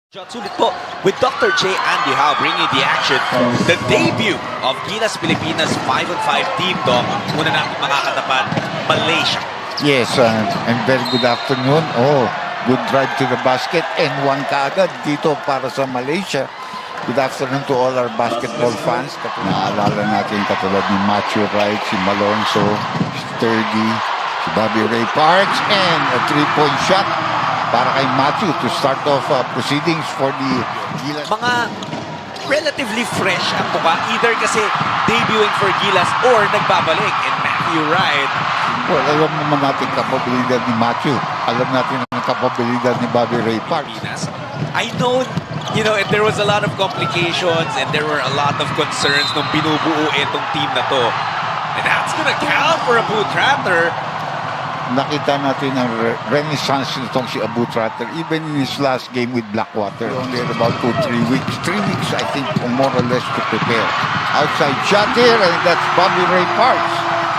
Shots ulit po with Dr. J. Andy Howe bringing the action. The debut of Gilas Pilipinas 5-on-5 team, Doc. Muna natin makakatapat, Malaysia. Yes, and very good afternoon. Oh, good drive to the basket and one kaagad dito para sa Malaysia. Good afternoon to all our basketball fans. Naalala natin katulad ni Matthew Wright, si Malonzo, si Sturdy, si Bobby Ray Parks, and a three-point shot para kay Matthew to start off proceedings for the Gilas. Mga relatively fresh ang mukha, either kasi debuting for Gilas or nagbabalik. And Matthew Wright. Well, alam naman natin kapabilidad ni Matthew. Alam natin ang kapabilidad ni Bobby Ray Parks. I know, and there was a lot of complications and there were a lot of concerns nung binubuo itong team na to. And that's gonna count for a Abu Tratter. Nakita natin ang renaissance nitong si Abu Tratter even in his last game with Blackwater. Only had about 2-3 weeks. 3 weeks, I think, more or less to prepare. Outside shot here, and that's Bobby Ray Parks.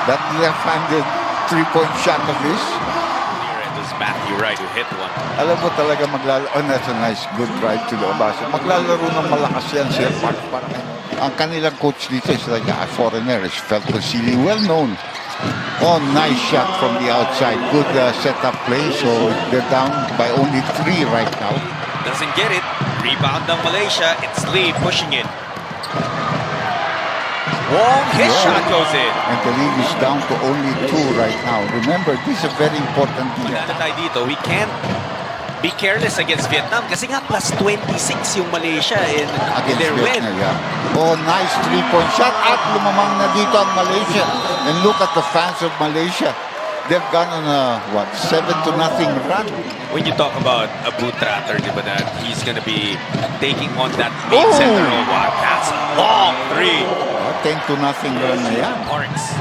That left-handed three-point shot of his. It was Matthew Wright who hit one. Alam mo talaga maglalaro. Oh, that's a nice, good drive to the base. Maglalaro ng malakas yan si Parks. Ang kanilang coach dito is like a foreigner. Is Felton-Sealy, well known. Oh, nice shot from the outside. Good setup play. So they're down by only 3 right now. Doesn't get it. Rebound of Malaysia. It's Lee pushing it. Wong, his shot goes in. And the lead is down to only 2 right now. Remember, this is a very important game. Wala tayo dito. We can't be careless against Vietnam kasi nga plus 26 yung Malaysia in their win. Yeah. Oh, nice three-point shot at lumamang na dito ang Malaysia. And look at the fans of Malaysia. They've gone on a, 7-0 run. When you talk about Abu Tratter, di ba, that he's gonna be taking on that main center. Oh, wow, that's a long 3. 10-0 run na yan. Parks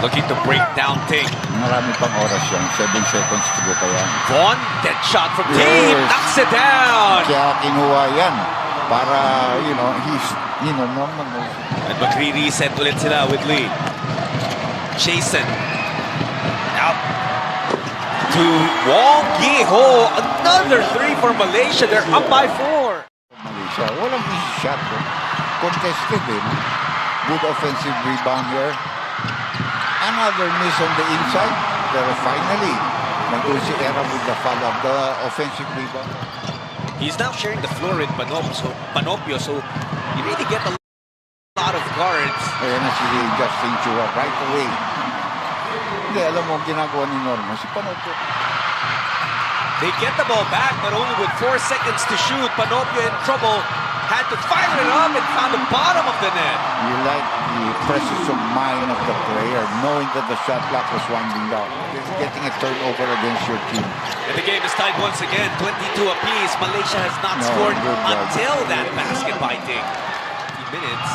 looking to break down Ting. Marami pang oras yan. 7 seconds to go pa yan. Vaughn, dead shot from Ting. Knocks it down. Kaya kinuha yan para, he's, normal. At magre-reset ulit sila with Lee. Jason. Out to Wong Yi-ho. Another 3 for Malaysia. They're up by 4. Malaysia, walang easy shot. Contested eh. Good offensive rebound here. Another miss on the inside. Pero finally, nandun si Era with the follow-up, the offensive rebound. He's now sharing the floor with Panopio, so you really get a lot of guards. Ayan na si Justin Chua right away. Hindi, alam mo ang ginagawa ni Norma. Si Panopio. They get the ball back, but only with 4 seconds to shoot. Panopio in trouble. Had to fire it up and found the bottom of the net. You like the presence of mind of the player, knowing that the shot clock was winding down. Getting a turnover against your team. And the game is tied once again, 22 apiece. Malaysia has not scored until that basket by Ting. 15 minutes.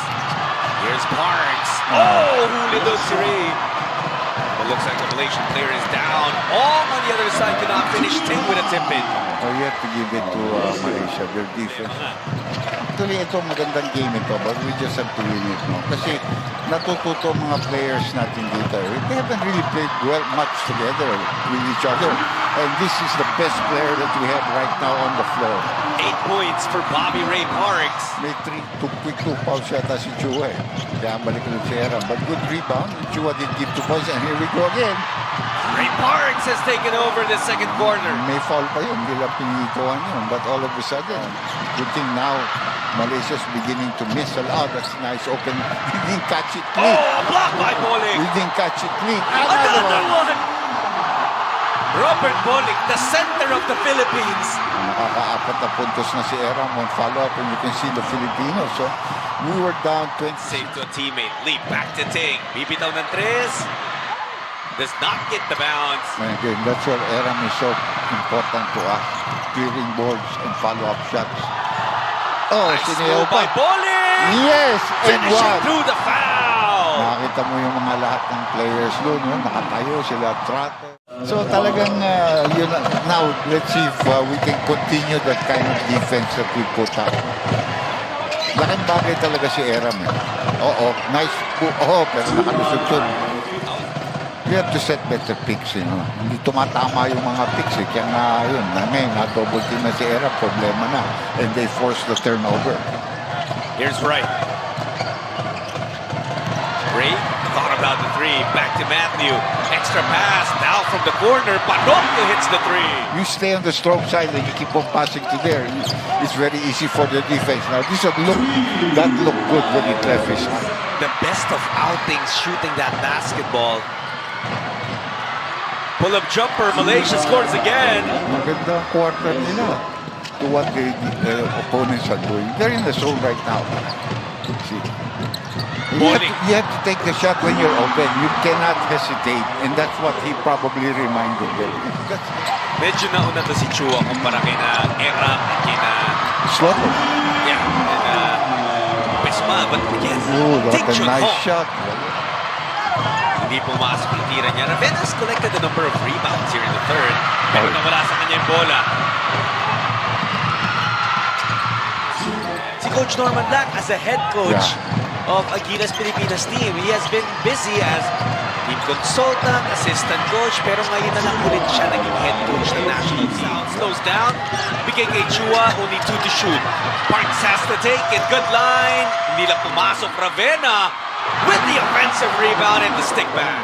Here's Parks. Oh, huli doon si Ray. But looks like the Malaysian player is down. All on the other side cannot finish. Ting with a tip-in. Oh, you have to give it to Malaysia, their defense. Actually, ito magandang game ito, but we just have to win it, no? Kasi natututo mga players natin dito. They haven't really played well much together with each other. And this is the best player that we have right now on the floor. 8 points for Bobby Ray Parks. May 2 fouls yata si Chua eh. Kaya balik ulit si Era. But good rebound. Chua did give 2 points and here we go again. Ray Parks has taken over the second quarter. May foul pa yun. Hindi lang pinituan yun. But all of a sudden, good thing now, Malaysia's beginning to miss a lot. That's nice open. He didn't catch it clean. Oh, blocked by Bolik. He didn't catch it clean. Another one. Robert Bolik, the center of the Philippines. Nakaka-4 na puntos na si Eram on follow-up and you can see the Filipinos. So, we were down 20. Save to a teammate. Leap back to Ting. Bibitaw ng 3. Does not get the bounce. And again, that's where Eram is so important to us. Clearing boards and follow-up shots. Oh, Nice sinayaw move by pa. Bolik. Yes! And Finishing what? through the foul. Nakita mo yung mga lahat ng players doon, no? Nakatayo sila, Tratter. So talagang, now let's see if we can continue that kind of defense that we put up. Laking bagay talaga si Eram. Oo, nice. Oh, pero nakalusot. You have to set better picks, you know. Hindi tumatama yung mga picks, eh. Kaya nga, yun, ngayon, na-double team na si Era, problema na. And they force the turnover. Here's Wright. Ray thought about the three. Back to Matthew. Extra pass. Now from the corner. Panotto hits the three. You stay on the strong side and you keep on passing to there. It's very easy for the defense. Now, this that looked good when he left his hand. The best of outings shooting that basketball. Pull-up jumper. Malaysia scores again. Maganda ang quarter nila to what the opponents are doing. They're in the zone right now. See? You have to take the shot when you're open. You cannot hesitate. And that's what he probably reminded them. Medyo nauna to si Chua kumpara kina Era at kina Slaughter. Yeah, and Pesma. But again, Oh, take what a shot nice home. shot. Hindi pumasok yung tira niya. Ravenas collected a number of rebounds here in the third. Pero nawala sa kanya yung bola. Si Coach Norman Black as a head coach of Aguilas Pilipinas team. He has been busy as team consultant, assistant coach, pero ngayon na lang ulit siya naging head coach ng National South. Slows down. BKK Chua, only 2 to shoot. Parks has to take it. Good line. Hindi lang pumasok. Ravena with the offensive rebound and the stick back.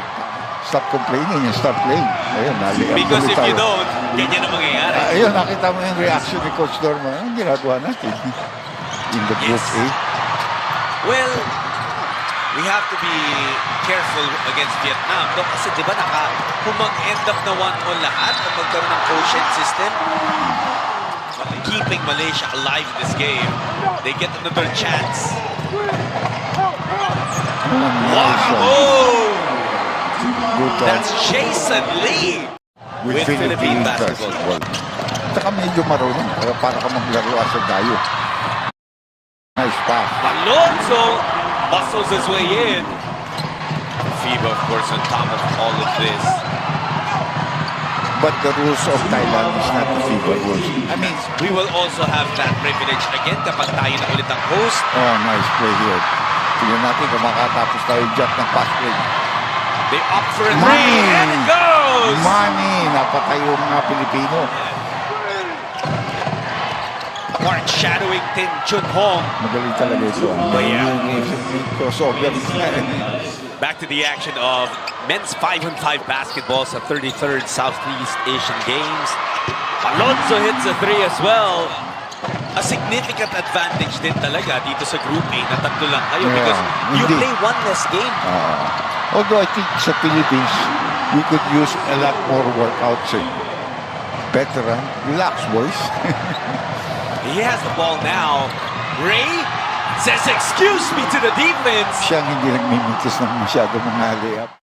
Stop complaining and start playing. Ayun, Because if you don't, ganyan na mangyayari. Ayun, nakita mo yung reaction ni Coach Norman. Anong ginagawa natin? In the group A. Well, we have to be careful against Vietnam. No? Kasi di ba kung mag-end up na 1-1 lahat o magkaroon ng quotient system, keeping Malaysia alive in this game, they get another chance. Oh! That's Jason Lee with Philippine basketball. Saka medyo marunong para ka maglaro sa dayo. Nice pass. Alonso muscles his way in. FIBA, of course, on top of all of this. But the rules of Thailand is not the FIBA rules. I mean, we will also have that privilege again kapag tayo na ulit ang host. Oh, nice play here. Tingnan natin kung makatapos tayo jack ng pass play. They opt for a three, and it goes! Money! Napatay yung mga Pilipino. Park shadowing Tin Chun Hong. Magaling talaga ito. Yung crossover. Back to the action of men's 5-on-5 basketball sa 33rd Southeast Asian Games. Alonso hits a three as well. A significant advantage din talaga dito sa Group A na tatlo lang kayo because you play one less game. Although I think sa Philippines, we could use a lot more workouts. Veteran, relax boys. He has the ball now. Ray says, excuse me to the defense. Siyang hindi nagmimitis ng masyado mga layup.